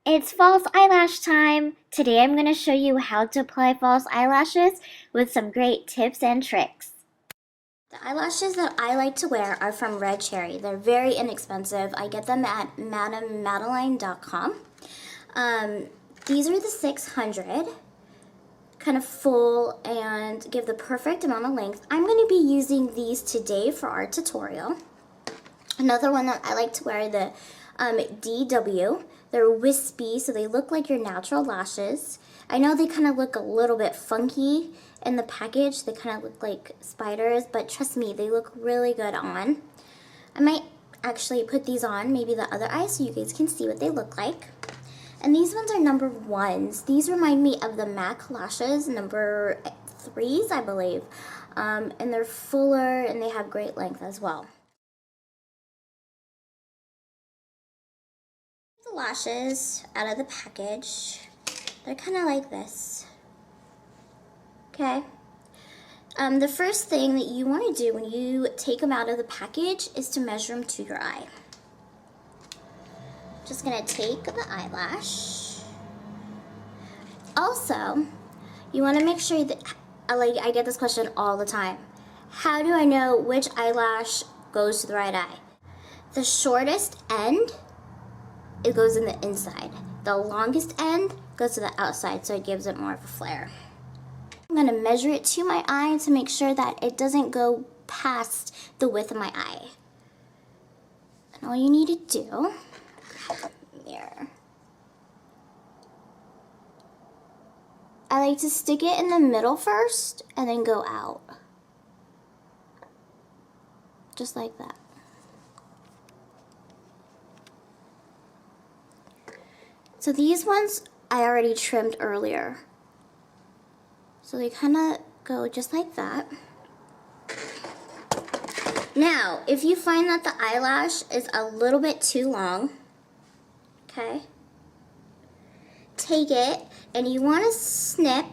It's false eyelash time! Today I'm going to show you how to apply false eyelashes with some great tips and tricks. The eyelashes that I like to wear are from Red Cherry. They're very inexpensive. I get them at madamemadeline.com. These are the 600, kind of full and give the perfect amount of length. I'm going to be using these today for our tutorial. Another one that I like to wear, the DW. They're wispy, so they look like your natural lashes. I know they kind of look a little bit funky in the package. They kind of look like spiders, but trust me, they look really good on. I might actually put these on maybe the other eye so you guys can see what they look like. And these ones are number 1s. These remind me of the MAC lashes, number 3s, I believe. And they're fuller and they have great length as well. The lashes out of the package. They're kind of like this. Okay. The first thing that you want to do when you take them out of the package is to measure them to your eye. Just gonna take the eyelash. Also, you want to make sure that, I get this question all the time. How do I know which eyelash goes to the right eye? The shortest end, it goes in the inside. The longest end goes to the outside, so it gives it more of a flare. I'm going to measure it to my eye to make sure that it doesn't go past the width of my eye. And all you need to do, mirror. I like to stick it in the middle first and then go out. Just like that. So these ones I already trimmed earlier. So they kind of go just like that. Now, if you find that the eyelash is a little bit too long, okay, take it and you want to snip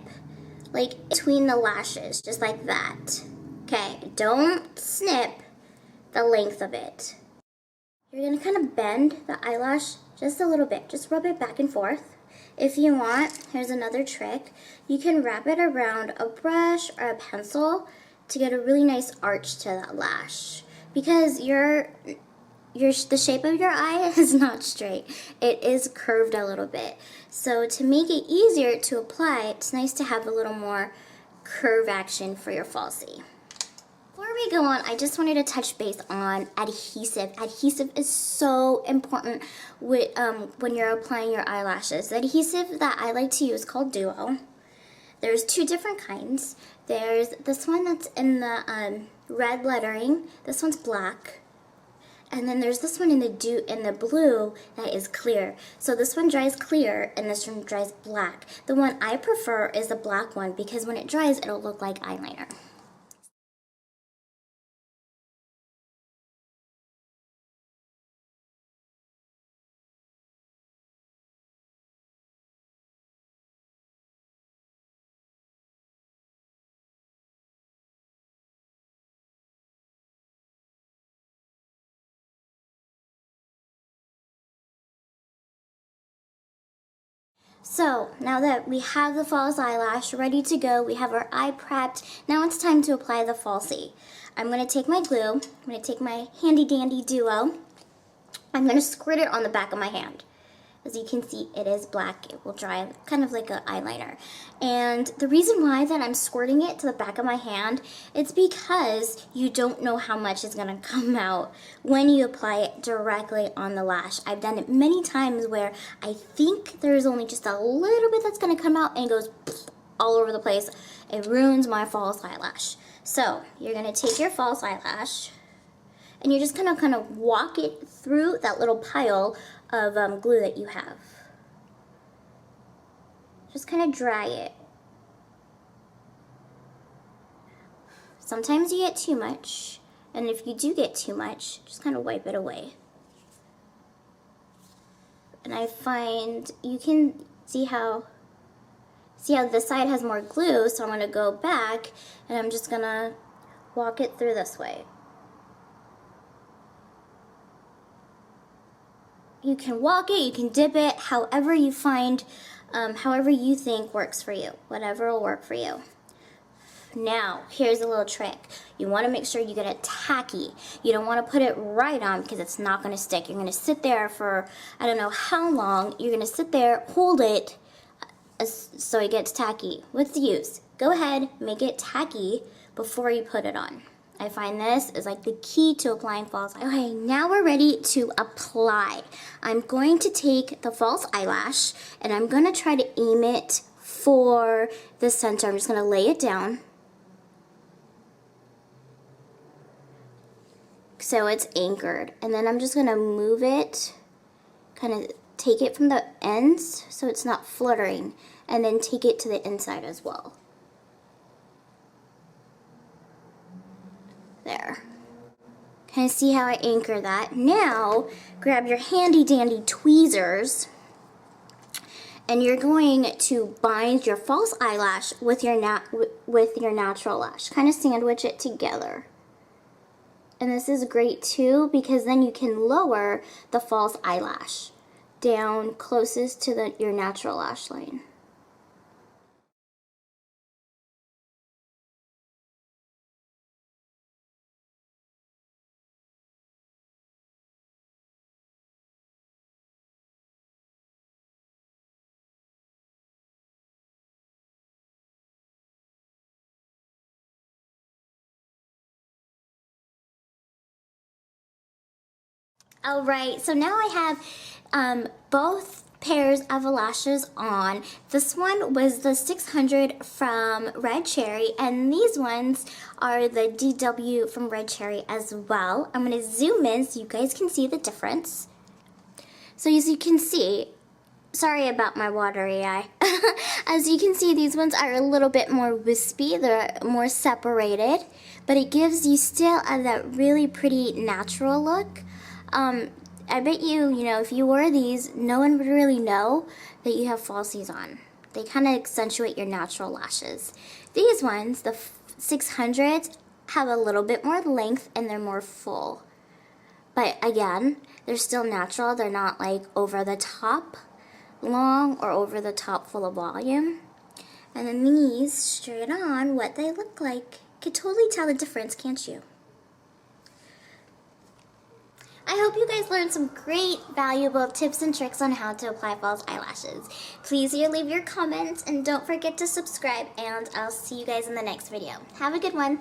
like between the lashes, just like that. Okay, don't snip the length of it. You're going to kind of bend the eyelash just a little bit. Just rub it back and forth. If you want, here's another trick. You can wrap it around a brush or a pencil to get a really nice arch to that lash. Because the shape of your eye is not straight. It is curved a little bit. So to make it easier to apply, it's nice to have a little more curve action for your falsie. Before we go on, I just wanted to touch base on adhesive. Adhesive is so important with, when you're applying your eyelashes. The adhesive that I like to use is called Duo. There's 2 different kinds. There's this one that's in the red lettering. This one's black. And then there's this one in the blue that is clear. So this one dries clear and this one dries black. The one I prefer is the black one because when it dries, it'll look like eyeliner. So, now that we have the false eyelash ready to go, we have our eye prepped, now it's time to apply the falsie. I'm going to take my glue, I'm going to take my handy dandy Duo, I'm going to squirt it on the back of my hand. As you can see, it is black. It will dry kind of like an eyeliner. And the reason why that I'm squirting it to the back of my hand, it's because you don't know how much is gonna come out when you apply it directly on the lash. I've done it many times where I think there's only just a little bit that's gonna come out and it goes all over the place. It ruins my false eyelash. So you're gonna take your false eyelash and you're just gonna kind of walk it through that little pile of glue that you have. Just kind of dry it. Sometimes you get too much, and if you do get too much, just kind of wipe it away. And I find you can see how this side has more glue, so I'm going to go back and I'm just going to walk it through this way. You can walk it, you can dip it, however you find, however you think works for you. Whatever will work for you. Now, here's a little trick. You want to make sure you get it tacky. You don't want to put it right on because it's not going to stick. You're going to sit there for, I don't know how long. You're going to sit there, hold it so it gets tacky. What's the use? Go ahead, make it tacky before you put it on. I find this is like the key to applying false eyelash. Okay, now we're ready to apply. I'm going to take the false eyelash and I'm going to try to aim it for the center. I'm just going to lay it down. So it's anchored, and then I'm just going to move it, kind of take it from the ends so it's not fluttering, and then take it to the inside as well. There. Kind of see how I anchor that? Now, grab your handy dandy tweezers, and you're going to bind your false eyelash with your natural lash. Kind of sandwich it together. And this is great too because then you can lower the false eyelash down closest to your natural lash line. Alright, so now I have both pairs of lashes on. This one was the 600 from Red Cherry, and these ones are the DW from Red Cherry as well. I'm going to zoom in so you guys can see the difference. So as you can see, sorry about my watery eye. As you can see, these ones are a little bit more wispy. They're more separated, but it gives you still that really pretty natural look. I bet you know, if you wore these, no one would really know that you have falsies on. They kind of accentuate your natural lashes. These ones, the 600s, have a little bit more length and they're more full. But again, they're still natural. They're not like over the top long or over the top full of volume. And then these, straight on, what they look like. You can totally tell the difference, can't you? I hope you guys learned some great, valuable tips and tricks on how to apply false eyelashes. Please leave your comments and don't forget to subscribe, and I'll see you guys in the next video. Have a good one.